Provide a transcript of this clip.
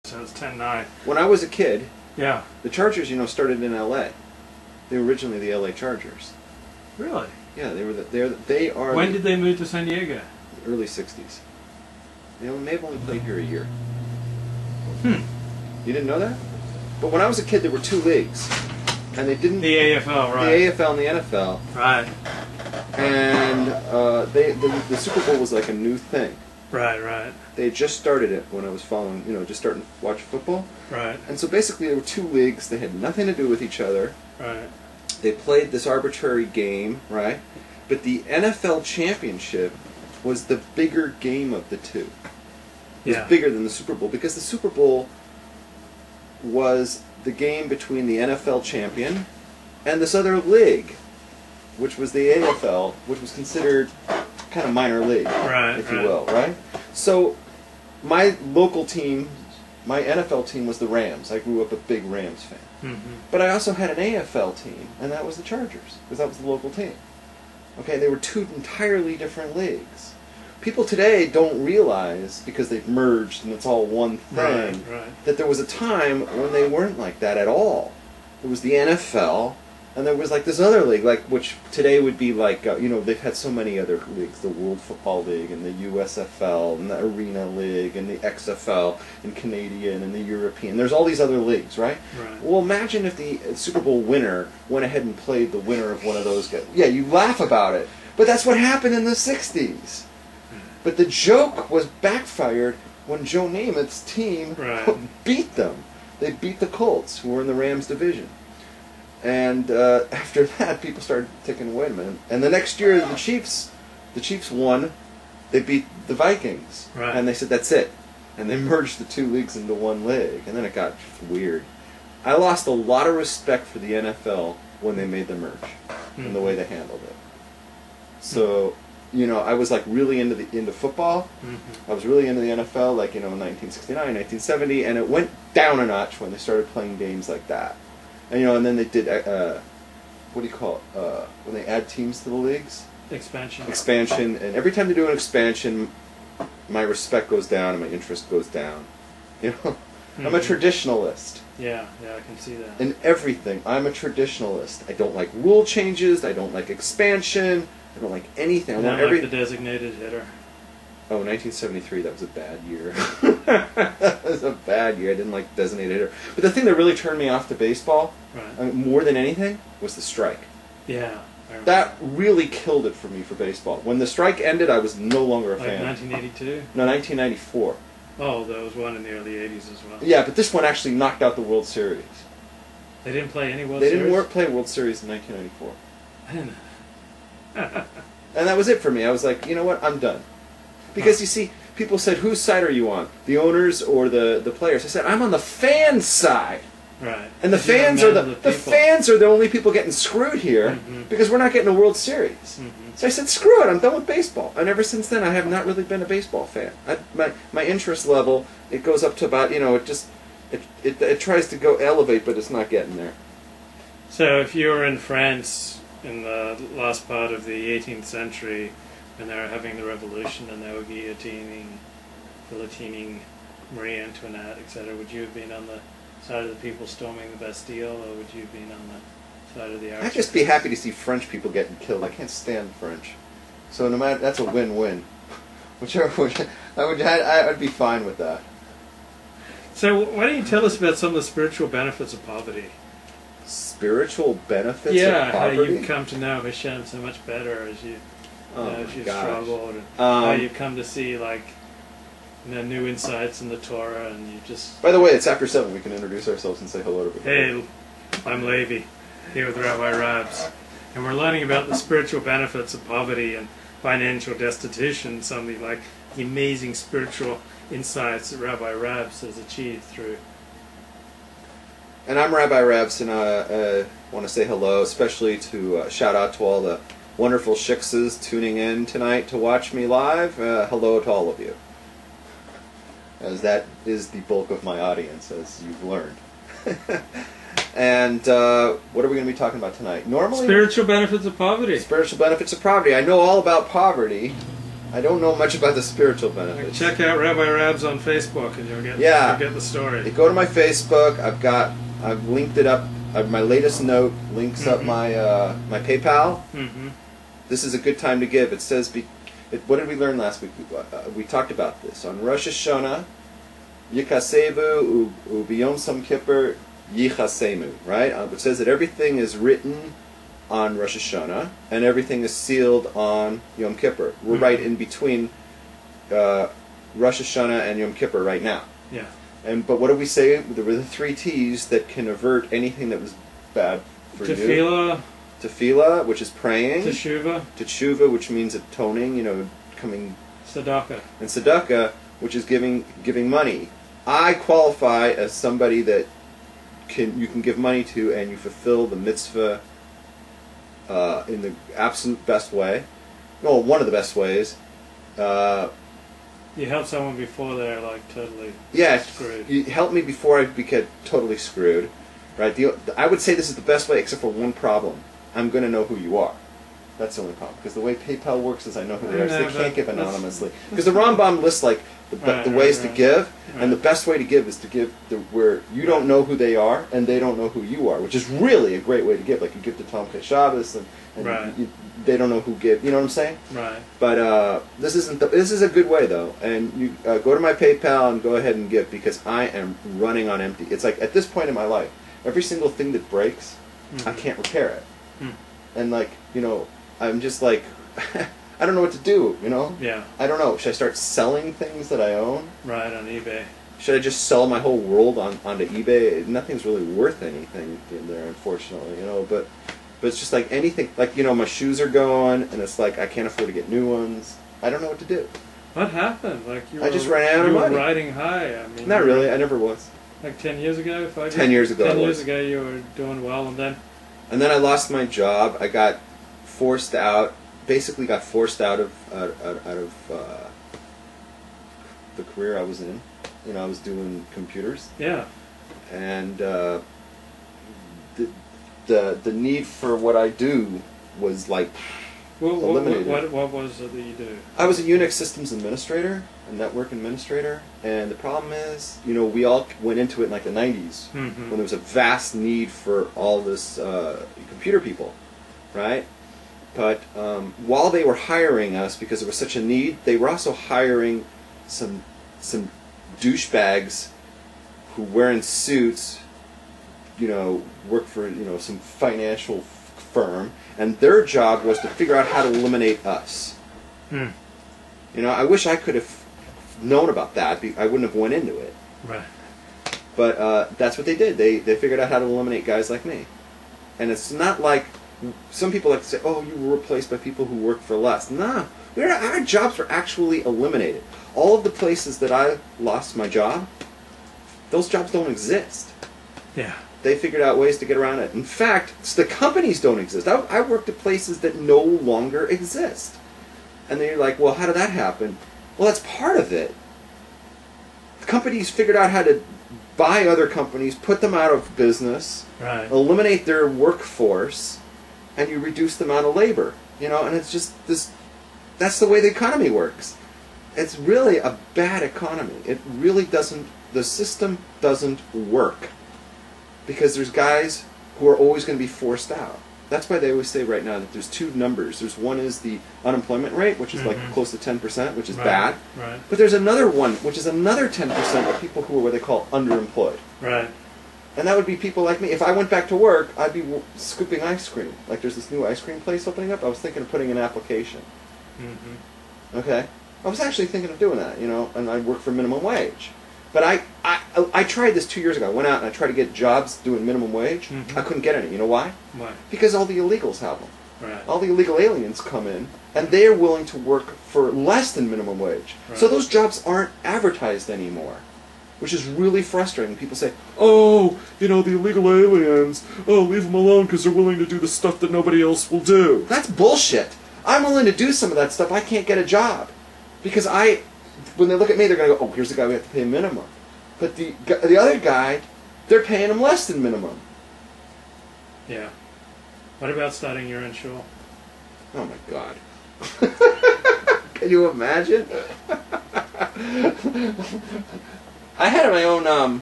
So it's 10-9. When I was a kid, Yeah. the Chargers, started in L.A. They were originally the L.A. Chargers. Really? Yeah, they are. When did they move to San Diego? Early '60s. They may have only played here a year. Hmm. You didn't know that? But when I was a kid, there were two leagues, and they didn't. The AFL, right? The AFL and the NFL. Right. And the Super Bowl was like a new thing. Right, right. They had just started it when I was following, just starting to watch football. Right. And so basically there were two leagues. They had nothing to do with each other. Right. They played this arbitrary game, right? But the NFL championship was the bigger game of the two. It was bigger than the Super Bowl because the Super Bowl was the game between the NFL champion and this other league, which was the AFL, which was considered kind of minor league, if you will, right? So my local team, my NFL team was the Rams. I grew up a big Rams fan. Mm-hmm. But I also had an AFL team, and that was the Chargers, because that was the local team. Okay, they were two entirely different leagues. People today don't realize, because they've merged and it's all one thing, that there was a time when they weren't like that at all. There was the NFL, and there was like this other league, which today would be like, they've had so many other leagues, the World Football League, and the USFL, and the Arena League, and the XFL, and Canadian, and the European. There's all these other leagues, right? Well, imagine if the Super Bowl winner went ahead and played the winner of one of those guys. Yeah, you laugh about it, but that's what happened in the 60s. But the joke was backfired when Joe Namath's team beat them. They beat the Colts, who were in the Rams division. And after that, people started thinking, wait a minute. And the next year, the Chiefs won. They beat the Vikings. And they said, that's it. And they merged the two leagues into one league. And then it got weird. I lost a lot of respect for the NFL when they made the merge and the way they handled it. So, I was like really into football. I was really into the NFL, like, in 1969, 1970. And it went down a notch when they started playing games like that. And and then they did what do you call it? When they add teams to the leagues? Expansion. Expansion, and every time they do an expansion, my respect goes down and my interest goes down. I'm a traditionalist. Yeah, I can see that. In everything, I'm a traditionalist. I don't like rule changes. I don't like expansion. I don't like anything. I want like the designated hitter. Oh, 1973, that was a bad year. That was a bad year. I didn't like designated hitter. But the thing that really turned me off to baseball, more than anything, was the strike. Yeah. That really killed it for me for baseball. When the strike ended, I was no longer a fan. 1982? No, 1994. Oh, there was one in the early 80s as well. Yeah, but this one actually knocked out the World Series. They didn't play any World Series? They didn't play World Series in 1994. I didn't know. And that was it for me. I was like, you know what, I'm done. Because, you see, people said, whose side are you on? The owners or the players? I said, I'm on the fan side. Right. And the fans are the fans are the only people getting screwed here because we're not getting a World Series. So I said, screw it, I'm done with baseball. And ever since then, I have not really been a baseball fan. My interest level, it goes up to about, it tries to go elevate, but it's not getting there. So if you were in France in the last part of the 18th century, when they were having the revolution and they were guillotining Marie Antoinette, etc., would you have been on the side of the people storming the Bastille, or would you have been on the side of the I'd just be happy to see French people getting killed. I can't stand French. So no matter, that's a win-win. I'd be fine with that. So why don't you tell us about some of the spiritual benefits of poverty? Spiritual benefits of poverty? Yeah, how you've come to know Hashem so much better as you... as you've struggled, and how you've come to see new insights in the Torah, and you just... By the way, it's after 7. We can introduce ourselves and say hello to people. Hey, I'm Levi, here with Rabbi Rabbs, and we're learning about the spiritual benefits of poverty and financial destitution, something like the amazing spiritual insights that Rabbi Rabbs has achieved through. And I'm Rabbi Rabbs, and I want to say hello, especially to shout out to all the wonderful shiksas tuning in tonight to watch me live. Hello to all of you, as that is the bulk of my audience, as you've learned. And what are we going to be talking about tonight? Normally, spiritual benefits of poverty. Spiritual benefits of poverty. I know all about poverty, I don't know much about the spiritual benefits. Check out Rabbi Rabbs on Facebook, and you'll get the story. You go to my Facebook. I've linked it up. My latest note links up my my PayPal. This is a good time to give. It says, what did we learn last week? We talked about this on Rosh Hashanah. Yikasevu ubiyom Yom Kippur yichasemu. Right? It says that everything is written on Rosh Hashanah, and everything is sealed on Yom Kippur. We're right in between Rosh Hashanah and Yom Kippur right now. Yeah. But what do we say? There were the 3 T's that can avert anything that was bad for you. Tefillah, which is praying. Teshuva, which means atoning, coming. Tzedakah. And tzedakah, which is giving money. I qualify as somebody that you can give money to, and you fulfill the mitzvah in the absolute best way. Well, one of the best ways. You help someone before they're totally screwed. You help me before I get totally screwed. Right? I would say this is the best way, except for one problem. I'm going to know who you are. That's the only problem. Because the way PayPal works is I know who they are, so they can't give anonymously. Because the Rambam lists the ways to give, and the best way to give is to give where you don't know who they are, and they don't know who you are, which is really a great way to give. Like you give to Tom K. Shabbos, and they don't know who give. You know what I'm saying? Right. But this isn't. This is a good way though, and you go to my PayPal and go ahead and give, because I am running on empty. It's like at this point in my life, every single thing that breaks, I can't repair it, and I'm just like, I don't know what to do, Yeah. I don't know. Should I start selling things that I own? Right, on eBay. Should I just sell my whole world onto eBay? Nothing's really worth anything in there, unfortunately, But it's just like anything, my shoes are going, and it's like I can't afford to get new ones. I don't know what to do. What happened? I just ran out of money. You were riding high. Not really. I never was. 10 years ago? 5 years? 10 years ago. 10 years ago you were doing well, and then? And then I lost my job. I got forced out. Basically got forced out of the career I was in. I was doing computers. Yeah. And the need for what I do was eliminated. What was it that you do? I was a Unix systems administrator, a network administrator, and the problem is, we all went into it in the 90s when there was a vast need for all this computer people, right? But while they were hiring us because there was such a need, they were also hiring some douchebags who wearing suits, work for some financial firm, and their job was to figure out how to eliminate us. I wish I could have known about that. I wouldn't have went into it. Right. But that's what they did. They figured out how to eliminate guys like me. And it's not like some people like to say, "Oh, you were replaced by people who worked for less." Nah, our jobs were actually eliminated. All of the places that I lost my job, those jobs don't exist. Yeah. They figured out ways to get around it. In fact, the companies don't exist. I worked at places that no longer exist. And then you're like, well, how did that happen? Well, that's part of it. The companies figured out how to buy other companies, put them out of business, eliminate their workforce, and you reduce the amount of labor. And it's just this. That's the way the economy works. It's really a bad economy. It really doesn't. The system doesn't work. Because there's guys who are always going to be forced out. That's why they always say right now that there's 2 numbers. There's one is the unemployment rate, which is close to 10%, which is bad. Right. But there's another one, which is another 10% of people who are what they call underemployed. Right. And that would be people like me. If I went back to work, I'd be scooping ice cream. Like there's this new ice cream place opening up. I was thinking of putting in an application. Okay? I was actually thinking of doing that, and I'd work for minimum wage. But I tried this 2 years ago. I went out and I tried to get jobs doing minimum wage. I couldn't get any. You know why? Why? Because all the illegals have them. Right. All the illegal aliens come in, and they're willing to work for less than minimum wage. Right. So those jobs aren't advertised anymore, which is really frustrating. People say, oh, the illegal aliens, leave them alone because they're willing to do the stuff that nobody else will do. That's bullshit. I'm willing to do some of that stuff. I can't get a job. Because when they look at me, they're going to go, oh, here's the guy we have to pay minimum. But the other guy, they're paying him less than minimum. Yeah. What about starting your own shul? Oh, my God. Can you imagine? I had my own